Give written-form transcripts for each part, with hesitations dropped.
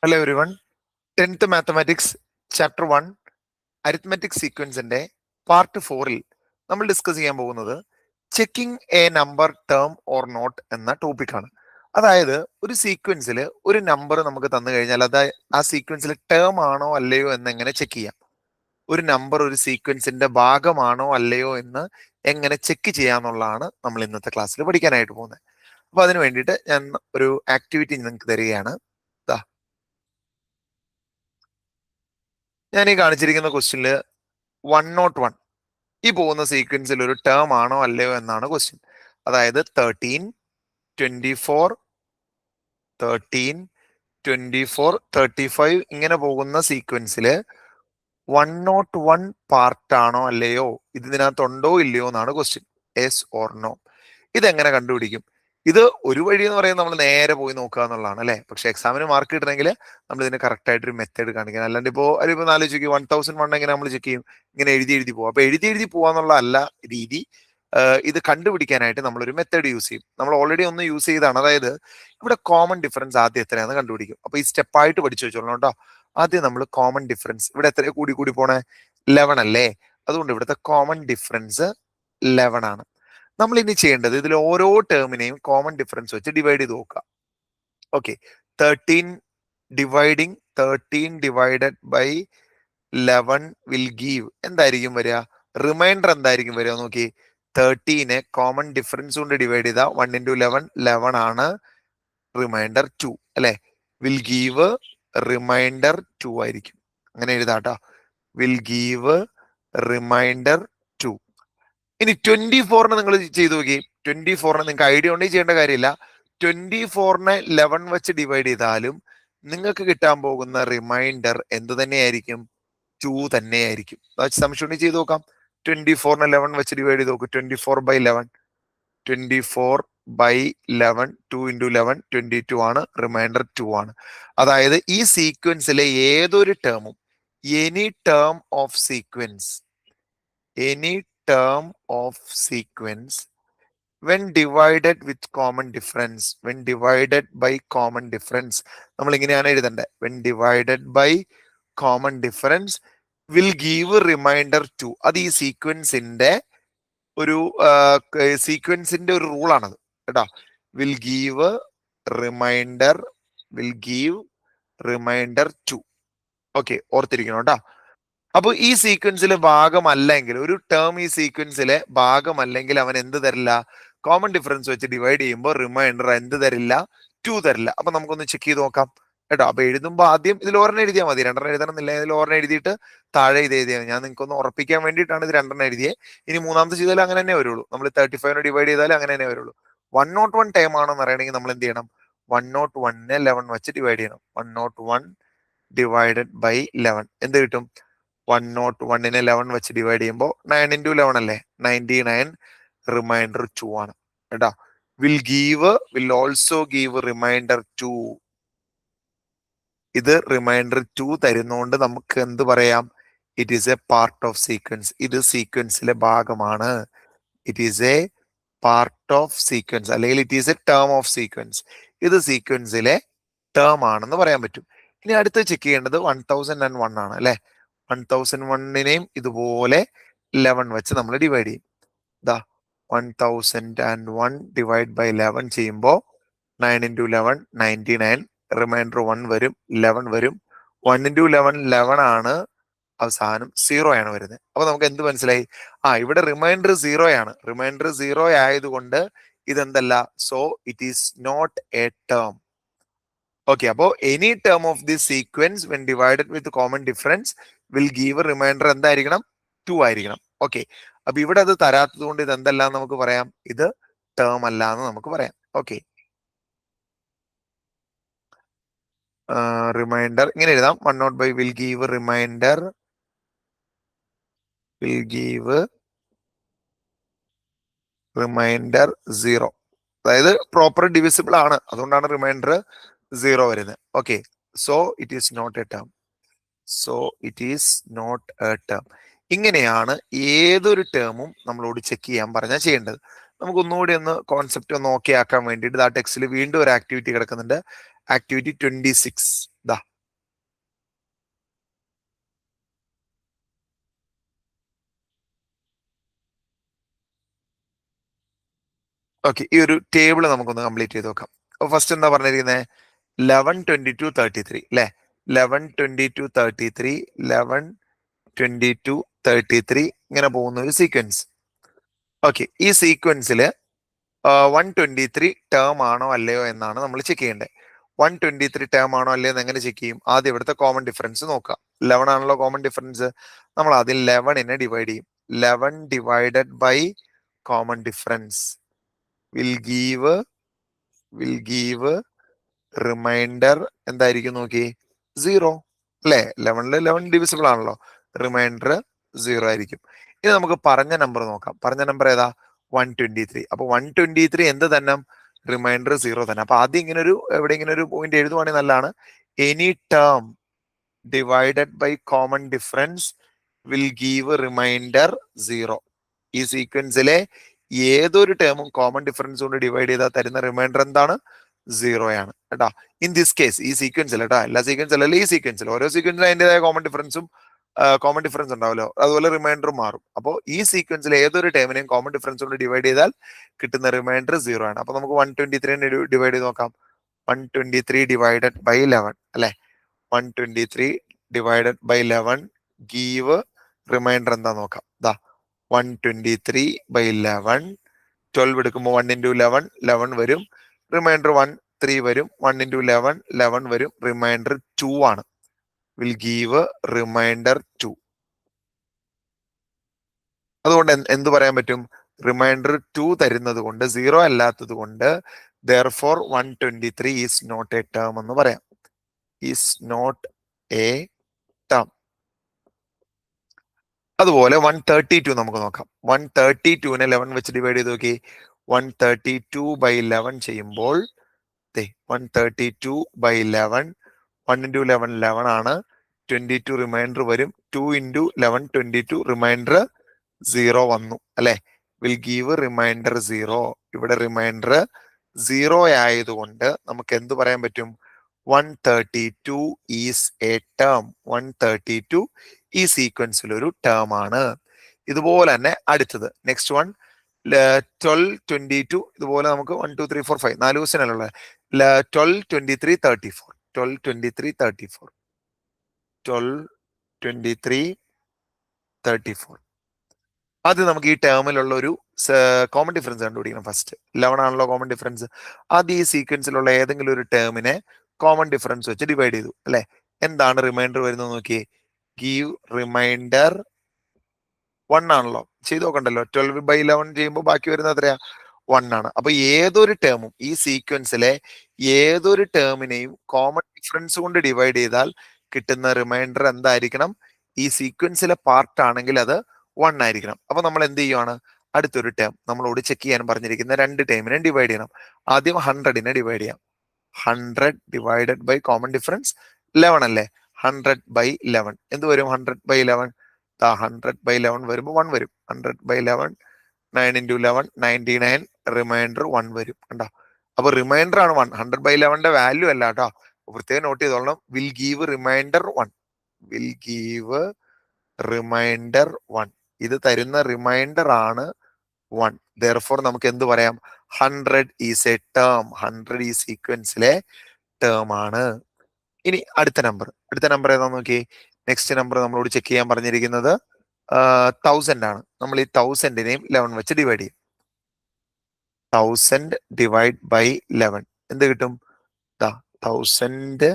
Hello everyone. 10th mathematics chapter 1 arithmetic സീക്വൻസിന്റെ part 4ൽ നമ്മൾ ഡിസ്കസ് ചെയ്യാൻ പോകുന്നത് checking a number term or not എന്ന ടോപ്പിക്കാണ്. അതായത് ഒരു സീക്വൻസിൽ ഒരു നമ്പർ നമുക്ക് തന്നു കഴിഞ്ഞാൽ അത് ആ സീക്വൻസിൽ ടേം ആണോ അല്ലയോ എന്ന് എങ്ങനെ ചെക്ക് ചെയ്യാം, ഒരു നമ്പർ ഒരു സീക്വൻസിന്റെ ഭാഗമാണോ അല്ലയോ എന്ന് എങ്ങനെ ചെക്ക് ചെയ്യാന്നുള്ളതാണ് നമ്മൾ ഇന്നത്തെ ക്ലാസ്സിൽ പഠിക്കാനായിട്ട് പോകുന്നത്. അപ്പൊ അതിന് വേണ്ടിയിട്ട് ഞാൻ ഒരു ആക്ടിവിറ്റി നിങ്ങൾക്ക് തരികയാണ്. ഞാൻ ഈ കാണിച്ചിരിക്കുന്ന ക്വസ്റ്റ്യനില് 101 ഈ പോകുന്ന സീക്വൻസിൽ ഒരു ടേം ആണോ അല്ലയോ എന്നാണ് ക്വസ്റ്റ്യൻ. അതായത് 13, 24, 13, 24, 35 ഇങ്ങനെ പോകുന്ന സീക്വൻസില് 101 പാർട്ട് ആണോ അല്ലയോ, ഇതിനകത്തുണ്ടോ ഇല്ലയോ എന്നാണ് ക്വസ്റ്റ്യൻ. Yes or no. ഇതെങ്ങനെ കണ്ടുപിടിക്കും? ഇത് ഒരു വഴി എന്ന് പറയുന്നത് നമ്മൾ നേരെ പോയി നോക്കുക എന്നുള്ളതാണ് അല്ലെ. പക്ഷെ എക്സാമിന് മാർക്ക് കിട്ടണമെങ്കിൽ നമ്മൾ ഇതിന് കറക്റ്റ് ആയിട്ടൊരു മെത്തേഡ് കാണിക്കണം. അല്ലാണ്ട് ഇപ്പൊ ആലോചിക്കും 1001 എങ്ങനെ നമ്മൾ ചെക്ക് ചെയ്യും? ഇങ്ങനെ എഴുതി എഴുതി പോകും. അപ്പൊ എഴുതി എഴുതി പോവാന്നുള്ള അല്ല രീതി. ഇത് കണ്ടുപിടിക്കാനായിട്ട് നമ്മളൊരു മെത്തേഡ് യൂസ് ചെയ്യും. നമ്മൾ ഓൾറെഡി ഒന്ന് യൂസ് ചെയ്താണ്. അതായത് ഇവിടെ കോമൺ ഡിഫറൻസ് ആദ്യം എത്രയാണെന്ന് കണ്ടുപിടിക്കും. അപ്പൊ ഈ സ്റ്റെപ്പായിട്ട് പഠിച്ചു വെച്ചോളൂ കേട്ടോ. ആദ്യം നമ്മൾ കോമൺ ഡിഫറൻസ് ഇവിടെ എത്ര കൂടി കൂടി പോണേ? 11 അല്ലേ. അതുകൊണ്ട് ഇവിടുത്തെ കോമൺ ഡിഫറൻസ് 11 ആണ്. നമ്മൾ ഇനി ചെയ്യേണ്ടത് ഇതിൽ ഓരോ ടേമിനെയും കോമൺ ഡിഫറൻസ് വെച്ച് ഡിവൈഡ് ചെയ്ത് നോക്കുക. Okay, 13 divided by 11 will give എന്തായിരിക്കും വരിക? റിമൈൻഡർ എന്തായിരിക്കും വരിക നോക്കി. 13 കോമൺ ഡിഫറൻസ് കൊണ്ട് ഡിവൈഡ് ചെയ്താൽ 1 into 11 11 ആണ്. റിമൈൻഡർ 2 അല്ലെ. വിൽ ഗീവ് റിമൈൻഡർ 2 ആയിരിക്കും. അങ്ങനെ എഴുതാട്ടോ. Will give reminder 2. ഇനി 24 നിങ്ങൾ ചെയ്തു നോക്കി. 24 നിങ്ങൾക്ക് ഐഡിയ ഉണ്ടെങ്കിൽ ചെയ്യേണ്ട കാര്യമില്ല. 24 11 വെച്ച് ഡിവൈഡ് ചെയ്താലും നിങ്ങൾക്ക് കിട്ടാൻ പോകുന്ന റിമൈൻഡർ എന്ത് തന്നെയായിരിക്കും? 2 തന്നെയായിരിക്കും. സംശയം ചെയ്ത് നോക്കാം. 24 11 വെച്ച് ഡിവൈഡ് ചെയ്ത് നോക്കും. 24/11 24/11 2 into 11 22 ആണ്. റിമൈൻഡർ 2 ആണ്. അതായത് ഈ സീക്വൻസിലെ ഏതൊരു ടേമും any term of sequence when divided with common difference, നമ്മൾ ഇങ്ങനെയാണ് എഴുതേണ്ടത്. when divided by common difference will give remainder 2. അത് ഈ സീക്വൻസിന്റെ ഒരു റൂളാണത് കേട്ടോ. will give remainder 2. ഓക്കെ, ഓർത്തിരിക്കണം കേട്ടോ. അപ്പൊ ഈ സീക്വൻസിലെ ഭാഗമല്ലെങ്കിൽ, ഒരു ടേം ഈ സീക്വൻസിലെ ഭാഗമല്ലെങ്കിൽ അവൻ എന്ത് തരില്ല? കോമൺ ഡിഫറൻസ് വെച്ച് ഡിവൈഡ് ചെയ്യുമ്പോൾ റിമൈൻഡർ എന്ത് തരില്ല? 2 തരില്ല. അപ്പൊ നമുക്കൊന്ന് ചെക്ക് ചെയ്ത് നോക്കാം കേട്ടോ. അപ്പൊ എഴുതുമ്പോൾ ആദ്യം ഇതിൽ ഒരെണ്ണം എഴുതിയാൽ മതി. 2 എഴുതണം എന്നില്ല. ഇതിൽ ഒരെണ്ണം എഴുതിയിട്ട് താഴെ ഇത് എഴുതിയാൽ ഞാൻ നിങ്ങൾക്ക് ഒന്ന് ഉറപ്പിക്കാൻ വേണ്ടിയിട്ടാണ് ഇത് 2 എഴുതിയത്. ഇനി മൂന്നാമത്തെ ചെയ്താലും അങ്ങനെ തന്നെ വരുള്ളൂ. നമ്മൾ 35 ഡിവൈഡ് ചെയ്താലും അങ്ങനെ തന്നെ വരുള്ളൂ. 101 ടൈം ആണെന്ന് അറിയണമെങ്കിൽ നമ്മൾ എന്ത് ചെയ്യണം? 101 11 വെച്ച് ഡിവൈഡ് ചെയ്യണം. 101 ഡിവൈഡഡ് ബൈ 11 എന്ത് കിട്ടും? 101 11 വെച്ച് ഡിവൈഡ് ചെയ്യുമ്പോൾ 9 into 11 അല്ലേ, 99. റിമൈൻഡർ 2 ആണ് കേട്ടോ. Will also give reminder 2. ഇത് റിമൈൻഡർ 2 തരുന്നോണ്ട് നമുക്ക് എന്ത് പറയാം? It is a part of sequence. ഇത് സീക്വൻസിലെ ഭാഗമാണ്. It is a part of sequence, അല്ലെങ്കിൽ it is a term of sequence. ഇത് സീക്വൻസിലെ ടേം ആണെന്ന് പറയാൻ പറ്റും. ഇനി അടുത്ത് ചെക്ക് ചെയ്യേണ്ടത് 1001 ആണ് അല്ലെ. 1001നെയും ഇതുപോലെ 11 വെച്ച് നമ്മൾ ഡിവൈഡ് ചെയ്യും. 1001 ഡിവൈഡ് ബൈ 11 ചെയ്യുമ്പോൾ 9 into 11 99. റിമൈൻഡർ 1 വരും, 11 വരും. 1 into 11 11 ആണ്. അവസാനം 0 ആണ് വരുന്നത്. അപ്പൊ നമുക്ക് എന്ത് മനസ്സിലായി? ഇവിടെ റിമൈൻഡർ 0 ആണ്. റിമൈൻഡർ 0 ആയതുകൊണ്ട് ഇതെന്തല്ല. So it is not a term. Okay, അപ്പോ any term of this sequence when divided with common difference will give reminder എന്തായിരിക്കണം? 2 ആയിരിക്കണം. ഓക്കെ, അപ്പൊ ഇവിടെ അത് തരാത്തത് കൊണ്ട് ഇത് എന്തല്ല നമുക്ക് പറയാം? ഇത് ടേം അല്ല എന്ന് നമുക്ക് പറയാം. ഓക്കെ, റിമൈൻഡർ ഇങ്ങനെ എഴുതാം. 1/by will give reminder 0. അതായത് പ്രോപ്പർ ഡിവിസിബിൾ ആണ്, അതുകൊണ്ടാണ് റിമൈൻഡർ 0 വരുന്നത്. Okay, so it is not a term. ഇങ്ങനെയാണ് ഏതൊരു ടേമും നമ്മളോട് ചെക്ക് ചെയ്യാൻ പറഞ്ഞാൽ ചെയ്യേണ്ടത്. നമുക്ക് ഒന്നുകൂടി ഒന്ന് കോൺസെപ്റ്റ് ഒന്ന് ഓക്കെ ആക്കാൻ വേണ്ടിയിട്ട് ടെക്സ്റ്റിൽ വീണ്ടും ഒരു ആക്ടിവിറ്റി കിടക്കുന്നുണ്ട്. ആക്ടിവിറ്റി 26. ഓക്കെ, ഈ ഒരു ടേബിൾ നമുക്കൊന്ന് കംപ്ലീറ്റ് ചെയ്ത് നോക്കാം. അപ്പൊ ഫസ്റ്റ് എന്താ പറഞ്ഞിരിക്കുന്നത്? 11, 22, 33 അല്ലെ? 11, 22, 33, 11, 22, 33 ഇങ്ങനെ പോകുന്ന ഒരു സീക്വൻസ്. ഓക്കെ, ഈ സീക്വൻസിൽ 123 ടേം ആണോ അല്ലയോ എന്നാണ് നമ്മൾ ചെക്ക് ചെയ്യേണ്ടത്. 123 ടേം ആണോ അല്ലയോ എന്ന് എങ്ങനെ ചെക്ക് ചെയ്യും? ആദ്യം ഇവിടുത്തെ കോമൺ ഡിഫറൻസ് നോക്കാം. 11 ആണല്ലോ കോമൺ ഡിഫറൻസ്. നമ്മൾ ആദ്യം 11നെ ഡിവൈഡ് ചെയ്യും. 11 divided by common difference will give remainder എന്തായിരിക്കും നോക്കി? 0 അല്ലെ? 11ൽ 11 ഡിവിസിബിൾ ആണല്ലോ, റിമൈൻഡർ 0 ആയിരിക്കും. ഇനി നമുക്ക് പറഞ്ഞ നമ്പർ നോക്കാം. പറഞ്ഞ നമ്പർ ഏതാ? 123. അപ്പൊ 123 എന്ത് തന്നെ? റിമൈൻഡർ 0 തന്നെ. അപ്പൊ ആദ്യം ഇങ്ങനെ ഒരു എവിടെ ഇങ്ങനെ ഒരു പോയിന്റ് എഴുതുവാണെങ്കിൽ നല്ലതാണ്. Any term divided by common difference will give reminder 0. ഈ സീക്വൻസിലെ ഏതൊരു ടേമും കോമൺ ഡിഫറൻസ് കൊണ്ട് ഡിവൈഡ് ചെയ്താൽ തരുന്ന റിമൈൻഡർ എന്താണ്? 0 ആണ് കേട്ടോ. ഇൻ ദിസ് കേസ് ഈ സീക്വൻസിൽ കേട്ടോ, എല്ലാ സീക്വൻസ് അല്ലല്ലോ, ഈ സീക്വൻസിൽ ഓരോ സീക്വൻസിലും അതിൻ്റെതായ കോമൺ ഡിഫറൻസ് ഉണ്ടാവല്ലോ, അതുപോലെ റിമൈൻഡർ മാറും. അപ്പോൾ ഈ സീക്വൻസിൽ ഏതൊരു ടേമിനെയും കോമൺ ഡിഫറൻസ് കൊണ്ട് ഡിവൈഡ് ചെയ്താൽ കിട്ടുന്ന റിമൈൻഡർ 0 ആണ്. അപ്പൊ നമുക്ക് 123 ഡിവൈഡ് ചെയ്ത് നോക്കാം. 123 ഡിവൈഡഡ് ബൈ 11 അല്ലെ? 123 ഡിവൈഡഡ് ബൈ 11 ഗീവ് റിമൈൻഡർ എന്താ നോക്കാം. 123 ബൈ 11, 12 എടുക്കുമ്പോൾ 1 into 11 11 വരും, റിമൈൻഡർ 1 3 വരും, 1 into 11 11 വരും, റിമൈൻഡർ 2 ആണ്. Will give reminder 2. അതുകൊണ്ട് എന്ത് പറയാൻ പറ്റും? റിമൈൻഡർ 2 തരുന്നത് കൊണ്ട്, 0 അല്ലാത്തത് കൊണ്ട് therefore 123 is not a term എന്ന് പറയാം. Is not a term. അതുപോലെ 132 നമുക്ക് നോക്കാം. 132നെ 11 വെച്ച് ഡിവൈഡ് ചെയ്ത് നോക്കി. 132 ബൈ 11 ചെയ്യുമ്പോൾ 132 ബൈ 11, 1 into 11 11 ആണ്, 22 റിമൈൻഡർ വരും, 2 into 11 22, റിമൈൻഡർ 0 വന്നു അല്ലെ? Will give reminder 0. ഇവിടെ റിമൈൻഡർ 0 ആയതുകൊണ്ട് നമുക്ക് എന്ത് പറയാൻ പറ്റും? 132 ഈസ് എ ടേം. 132 ഈ സീക്വൻസിൽ ഒരു ടേം ആണ്. ഇതുപോലെ തന്നെ അടുത്തത് നെക്സ്റ്റ് വൺ 12, 22 ഇതുപോലെ നമുക്ക് 1 2 3 4 5 4 ക്വസ്റ്റ്യൻ അല്ലേ ഉള്ളത്. 12, 23, 34 12, 23, 34 12, 23, 34. ആദ്യം നമുക്ക് ഈ ടേമിലുള്ള ഒരു കോമൺ ഡിഫറൻസ് കണ്ടുപിടിക്കണം. ഫസ്റ്റ് 11 ആണല്ലോ കോമൺ ഡിഫറൻസ്. ആദ്യം ഈ സീക്വൻസിലുള്ള ഏതെങ്കിലും ഒരു ടേമിനെ കോമൺ ഡിഫറൻസ് വെച്ച് ഡിവൈഡ് ചെയ്തു അല്ലെ? എന്താണ് റിമൈൻഡർ വരുന്നത് നോക്കി. ഗീവ് റിമൈൻഡർ 1 ആണല്ലോ, ചെയ്ത് നോക്കണ്ടല്ലോ. 12 ബൈ 11 ചെയ്യുമ്പോൾ ബാക്കി വരുന്നത് എത്രയാ? 1 ആണ്. അപ്പൊ ഏതൊരു ടേമും ഈ സീക്വൻസിലെ ഏതൊരു ടേമിനെയും കോമൺ ഡിഫറൻസ് കൊണ്ട് ഡിവൈഡ് ചെയ്താൽ കിട്ടുന്ന റിമൈൻഡർ എന്തായിരിക്കണം? ഈ സീക്വൻസിലെ പാർട്ട് ആണെങ്കിൽ അത് 1 ആയിരിക്കണം. അപ്പൊ നമ്മൾ എന്ത് ചെയ്യുവാണ്? അടുത്തൊരു ടേം നമ്മളോട് ചെക്ക് ചെയ്യാൻ പറഞ്ഞിരിക്കുന്ന 2 ടേമിനെ ഡിവൈഡ് ചെയ്യണം. ആദ്യം 100നെ ഡിവൈഡ് ചെയ്യാം. 100 ഡിവൈഡഡ് ബൈ കോമൺ ഡിഫറൻസ് 11 അല്ലേ? 100 ബൈ 11 എന്ത് വരും? 100 ബൈ 11 100 ബൈ 11 വരുമ്പോൾ 1 വരും. 100 ബൈ 11 9 into 11 99, റിമൈൻഡർ 1 വരും. കണ്ടോ? അപ്പൊ റിമൈൻഡർ ആണ് 1. 100 ബൈ 11ന്റെ വാല്യൂ അല്ല കേട്ടോ, പ്രത്യേകം നോട്ട് ചെയ്തോളണം. Will give reminder 1. Will give reminder 1. ഇത് തരുന്ന റിമൈൻഡർ ആണ് 1. therefore നമുക്ക് എന്ത് പറയാം? 100 ഈസ് എ ടേം. 100 ഈ സീക്വൻസിലെ ടേം ആണ്. ഇനി അടുത്ത നമ്പർ ഏതാ നോക്കി. നെക്സ്റ്റ് നമ്പർ നമ്മളോട് ചെക്ക് ചെയ്യാൻ പറഞ്ഞിരിക്കുന്നത് 1000 ആണ്. നമ്മൾ ഈ 1000നെയും 11 വെച്ച് ഡിവൈഡ് ചെയ്യും. 1000 ഡിവൈഡ് ബൈ 11 എന്ത് കിട്ടും? 1000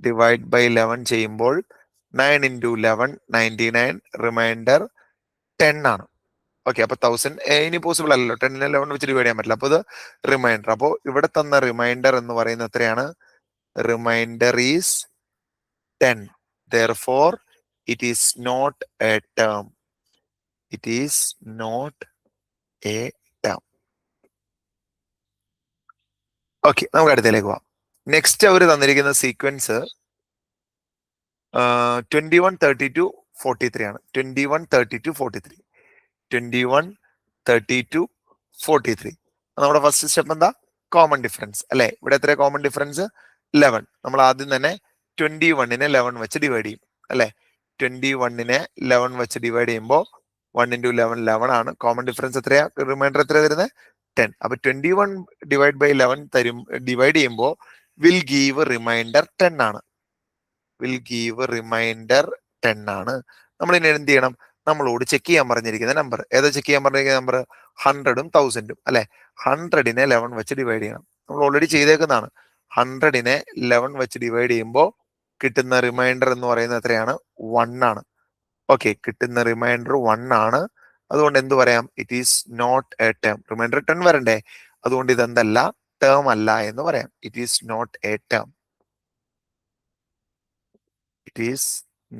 ഡിവൈഡ് ബൈ 11 ചെയ്യുമ്പോൾ 9 into 11 99, റിമൈൻഡർ 10 ആണ്. ഓക്കെ, അപ്പൊ 1000 ഇനി പോസിബിൾ അല്ലല്ലോ, 10നെ 11 വെച്ച് ഡിവൈഡ് ചെയ്യാൻ പറ്റില്ല. അപ്പൊ ഇത് റിമൈൻഡർ. അപ്പോൾ ഇവിടെ തന്ന റിമൈൻഡർ എന്ന് പറയുന്നത് എത്രയാണ്? Reminder is 10. therefore it is not a term. It is not a term. Okay, നമുക്ക് അടുത്തേക്ക് പോവാം. നെക്സ്റ്റ് അവർ തന്നിരിക്കുന്ന സീക്വൻസ് 21, 32, 43 ആണ്. 21, 32, 43 21, 32, 43. നമ്മുടെ ഫസ്റ്റ് സ്റ്റെപ്പ് എന്താ? കോമൺ ഡിഫറൻസ് അല്ലെ? ഇവിടെ എത്ര കോമൺ ഡിഫറൻസ്? 11. നമ്മൾ ആദ്യം തന്നെ 21നെ 11 വെച്ച് ഡിവൈഡ് ചെയ്യും അല്ലെ? 21നെ 11 വെച്ച് ഡിവൈഡ് ചെയ്യുമ്പോൾ 1 into 11 11 ആണ്. കോമൺ ഡിഫറൻസ് എത്രയാ? റിമൈൻഡർ എത്രയാ വരുന്നത്? 10. അപ്പൊ 21 ഡിവൈഡ് ബൈ 11 ഡിവൈഡ് ചെയ്യുമ്പോൾ വിൽ ഗീവ് റിമൈൻഡർ 10 ആണ്. വിൽ ഗീവ് റിമൈൻഡർ 10 ആണ്. നമ്മൾ ഇനി എന്ത് ചെയ്യണം? നമ്മളോട് ചെക്ക് ചെയ്യാൻ പറഞ്ഞിരിക്കുന്ന നമ്പർ ഏതാ? ചെക്ക് ചെയ്യാൻ പറഞ്ഞിരിക്കുന്ന നമ്പർ 100ഉം 1000ഉം അല്ലെ. 100നെ 11 വെച്ച് ഡിവൈഡ് ചെയ്യണം. നമ്മൾ ഓൾറെഡി ചെയ്തേക്കുന്നതാണ്. 100നെ 11 വെച്ച് ഡിവൈഡ് ചെയ്യുമ്പോൾ കിട്ടുന്ന റിമൈൻഡർ എന്ന് പറയുന്നത് എത്രയാണ്? 1 ആണ്. ഓക്കെ, കിട്ടുന്ന റിമൈൻഡർ 1 ആണ്. അതുകൊണ്ട് എന്ത് പറയാം? It is not a term. Reminder 10 വരണ്ടേ? അതുകൊണ്ട് ഇതെന്തല്ല? ടേം അല്ല എന്ന് പറയാം. It is not a term. It is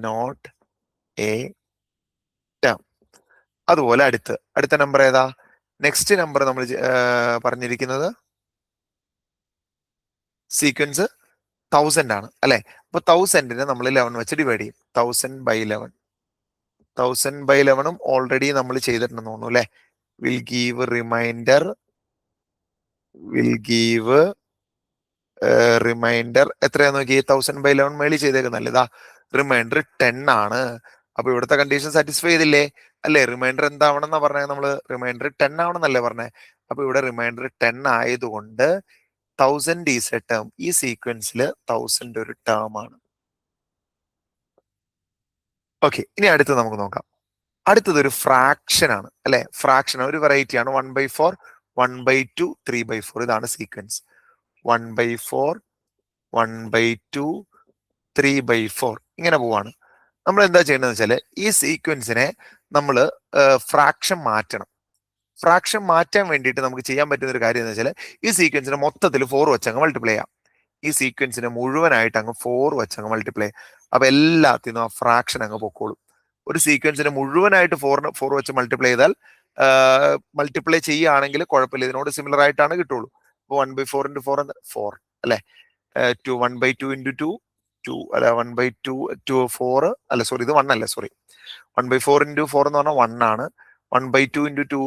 not a term. അതുപോലെ അടുത്ത നമ്പർ ഏതാ? നെക്സ്റ്റ് നമ്പർ നമ്മൾ പറഞ്ഞിരിക്കുന്നത് സീക്വൻസ് 1000 ആണ് അല്ലെ. അപ്പൊ 1000നെ നമ്മൾ 11 വെച്ച് ഡിവൈഡ് ചെയ്യും. 1000 ബൈ 11. 1000 ബൈ 11ഉം ഓൾറെഡി നമ്മൾ ചെയ്തിട്ടുണ്ടെന്ന് തോന്നുന്നു അല്ലെ. വിൽ ഗീവ് റിമൈൻഡർ എത്രയാന്ന് നോക്കി? 1000 ബൈ 11 മേളിൽ ചെയ്തേക്കുന്നല്ലേ. ഇതാ റിമൈൻഡർ 10 ആണ്. അപ്പൊ ഇവിടുത്തെ കണ്ടീഷൻ സാറ്റിസ്ഫൈ ചെയ്തില്ലേ അല്ലെ? റിമൈൻഡർ എന്താവണമെന്നാ പറഞ്ഞത്? നമ്മള് റിമൈൻഡർ 10 ആവണമെന്നല്ലേ പറഞ്ഞേ. അപ്പൊ ഇവിടെ റിമൈൻഡർ 10 ആയതുകൊണ്ട് 1000 ഈസ് എ ടേം. ഈ സീക്വൻസിൽ 1000 ഒരു ടേം ആണ്. ഓക്കെ, ഇനി അടുത്ത് നമുക്ക് നോക്കാം. അടുത്തത് ഒരു ഫ്രാക്ഷൻ ആണ് അല്ലെ. ഫ്രാക്ഷൻ ഒരു വെറൈറ്റി ആണ്. 1/4, 1/2, 3/4. ഇതാണ് സീക്വൻസ്. 1/4, 1/2, 3/4 ഇങ്ങനെ പോവാണ്. നമ്മൾ എന്താ ചെയ്യേണ്ടതെന്ന് വെച്ചാൽ ഈ സീക്വൻസിനെ നമ്മൾ ഫ്രാക്ഷൻ മാറ്റണം. ഫ്രാക്ഷൻ മാറ്റാൻ വേണ്ടിയിട്ട് നമുക്ക് ചെയ്യാൻ പറ്റുന്ന ഒരു കാര്യം എന്ന് വെച്ചാൽ ഈ സീക്വൻസിനെ മൊത്തത്തിൽ 4 വെച്ചങ്ങ് മൾട്ടിപ്ലൈ ചെയ്യാം. ഈ സീക്വൻസിനെ മുഴുവനായിട്ട് അങ്ങ് 4 വെച്ചങ്ങ് മൾട്ടിപ്ലൈ. അപ്പൊ എല്ലാത്തിനും ആ ഫ്രാക്ഷൻ അങ്ങ് പൊക്കോളും. ഒരു സീക്വൻസിനെ മുഴുവനായിട്ട് 4 വെച്ച് മൾട്ടിപ്ലൈ ചെയ്താൽ മൾട്ടിപ്ലൈ ചെയ്യുകയാണെങ്കിൽ കുഴപ്പമില്ല, ഇതിനോട് സിമിലർ ആയിട്ടാണ് കിട്ടുള്ളൂ. അപ്പോൾ 1/4 × 4 4 അല്ലെ. 1/2 × 2 2 അല്ല. 1/2 4 അല്ല, സോറി, ഇത് 1 അല്ല, സോറി. 1/4 × 4 എന്ന് പറഞ്ഞാൽ 1 ആണ്. 1/2 × 2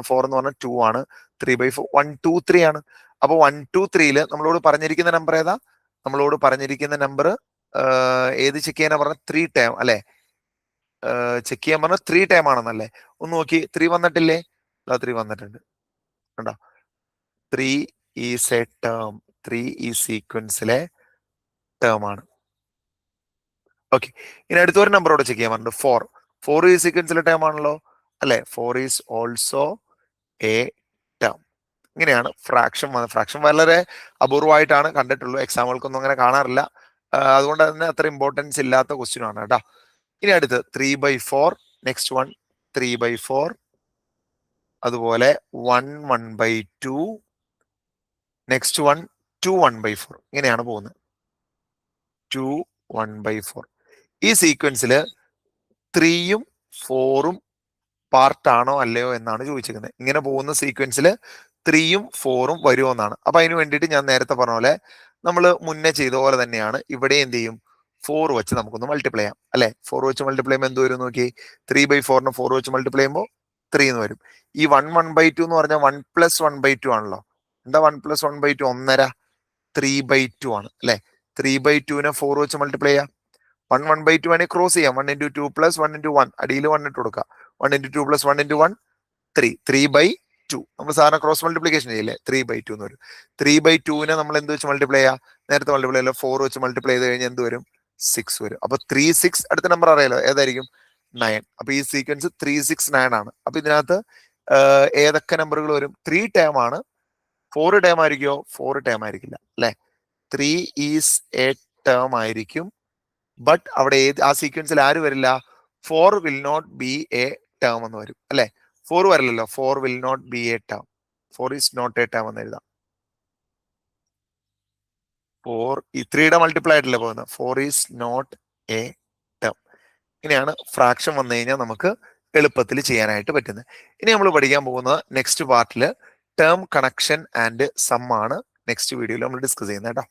4 എന്ന് പറഞ്ഞാൽ 2 ആണ്. 3/4 1 2 3 ആണ്. അപ്പൊ 1 2 3ല് നമ്മളോട് പറഞ്ഞിരിക്കുന്ന നമ്പർ ഏതാ? നമ്മളോട് പറഞ്ഞിരിക്കുന്ന നമ്പർ ഏത് ചെക്ക് ചെയ്യാനാ പറഞ്ഞ? 3 ടേം അല്ലെ. ചെക്ക് ചെയ്യാൻ പറഞ്ഞ 3 ടൈം ആണെന്നല്ലേ. ഒന്ന് നോക്കി, 3 വന്നിട്ടില്ലേ? 3 വന്നിട്ടുണ്ട് കണ്ടോ. 3 ഈസ് എ ടേം. 3 ഈ സീക്വൻസിലെ ടേം ആണ്. ഓക്കെ, ഇനി അടുത്തൊരു നമ്പറോട് ചെക്ക് ചെയ്യാൻ പറഞ്ഞിട്ട് 4 ഈ സീക്വൻസിലെ ടേം ആണല്ലോ അല്ലെ. 4 ഈസ് ഓൾസോ എ ടേം. ഇങ്ങനെയാണ് ഫ്രാക്ഷൻ വന്നത്. ഫ്രാക്ഷൻ വളരെ അപൂർവമായിട്ടാണ് കണ്ടിട്ടുള്ളൂ. എക്സാമ്പിൾക്കൊന്നും അങ്ങനെ കാണാറില്ല. അതുകൊണ്ട് തന്നെ അത്ര ഇമ്പോർട്ടൻസ് ഇല്ലാത്ത ക്വസ്റ്റ്യൻ ആണ് കേട്ടോ. ഇനി അടുത്ത് 3/4. Next one 3/4. അതുപോലെ 1 1/2. Next one 2 1/4. ഇങ്ങനെയാണ് പോകുന്നത്. 2 1/4. ഈ സീക്വൻസിൽ 3യും 4ഉം പാർട്ടാണോ അല്ലയോ എന്നാണ് ചോദിച്ചിരിക്കുന്നത്. ഇങ്ങനെ പോകുന്ന സീക്വൻസിൽ 3യും 4ഉം വരുമോ എന്നാണ്. അപ്പൊ അതിന് വേണ്ടിയിട്ട് ഞാൻ നേരത്തെ പറഞ്ഞ പോലെ നമ്മൾ മുന്നേ ചെയ്ത പോലെ തന്നെയാണ് ഇവിടെ എന്ത് ചെയ്യും? 4 വെച്ച് നമുക്കൊന്ന് മൾട്ടിപ്ലൈ ചെയ്യാം അല്ലെ. 4 വെച്ച് മൾട്ടിപ്ലൈ ചെയ്യുമ്പോൾ എന്ത് വരും നോക്കി? 3/4നെ 4 വെച്ച് മൾട്ടിപ്ലൈ ചെയ്യുമ്പോൾ 3 എന്ന് വരും. ഈ 1 1/2 എന്ന് പറഞ്ഞാൽ 1 + 1/2 ആണല്ലോ. എന്താ 1 + 1/2? 1.5. 3/2 ആണ് അല്ലെ. 3/2നെ 4 വെച്ച് മൾട്ടിപ്ലൈ ചെയ്യാം. 1 1/2 വേണമെങ്കിൽ ക്രോസ് ചെയ്യാം. 1 × 2 + 1 × 1. അടിയിൽ 1 ഇട്ട് കൊടുക്കുക. 1 × 2 + 1 × 1 3. 3/2. നമ്മൾ സാധാരണ ക്രോസ് മൾട്ടിപ്ലിക്കേഷൻ ചെയ്യില്ലേ? 3/2 എന്ന് വരും. 3/2നെ നമ്മൾ എന്ത് വെച്ച് മൾട്ടിപ്ലൈ ചെയ്യാം? നേരത്തെ മൾട്ടിപ്ലൈ ചെയ്യല്ലോ. 4 വെച്ച് മൾട്ടിപ്ലൈ ചെയ്ത് കഴിഞ്ഞാൽ എന്ത് വരും? 6 വരും. അപ്പൊ 3 6. അടുത്ത നമ്പർ അറിയാലോ ഏതായിരിക്കും? 9. അപ്പൊ ഈ സീക്വൻസ് 3 6 9 ആണ്. അപ്പൊ ഇതിനകത്ത് ഏതൊക്കെ നമ്പറുകൾ വരും? 3 ടേം ആണ്. 4 ടേം ആയിരിക്കുമോ? 4 ടേം ആയിരിക്കില്ല അല്ലെ. 3 ഈസ് എ ടേം ആയിരിക്കും. ബട്ട് അവിടെ ആ സീക്വൻസിൽ ആര് വരില്ല? 4 will not be a term എന്ന് വരും അല്ലെ. 4 വരില്ലല്ലോ. 4 will not be a term. 4 is not a term എന്ന് എഴുതാം. 4 ഈ 3യുടെ മൾട്ടിപ്ലൈ ആയിട്ടല്ലേ പോകുന്നത്. 4 ഈസ് നോട്ട് എ ടേം. ഇങ്ങനെയാണ് ഫ്രാക്ഷൻ വന്നു കഴിഞ്ഞാൽ നമുക്ക് എളുപ്പത്തിൽ ചെയ്യാനായിട്ട് പറ്റുന്നത്. ഇനി നമ്മൾ പഠിക്കാൻ പോകുന്നത് നെക്സ്റ്റ് പാർട്ടിൽ ടേം കണക്ഷൻ ആൻഡ് സം ആണ്. നെക്സ്റ്റ് വീഡിയോയിൽ നമ്മൾ ഡിസ്കസ് ചെയ്യുന്നത് കേട്ടോ.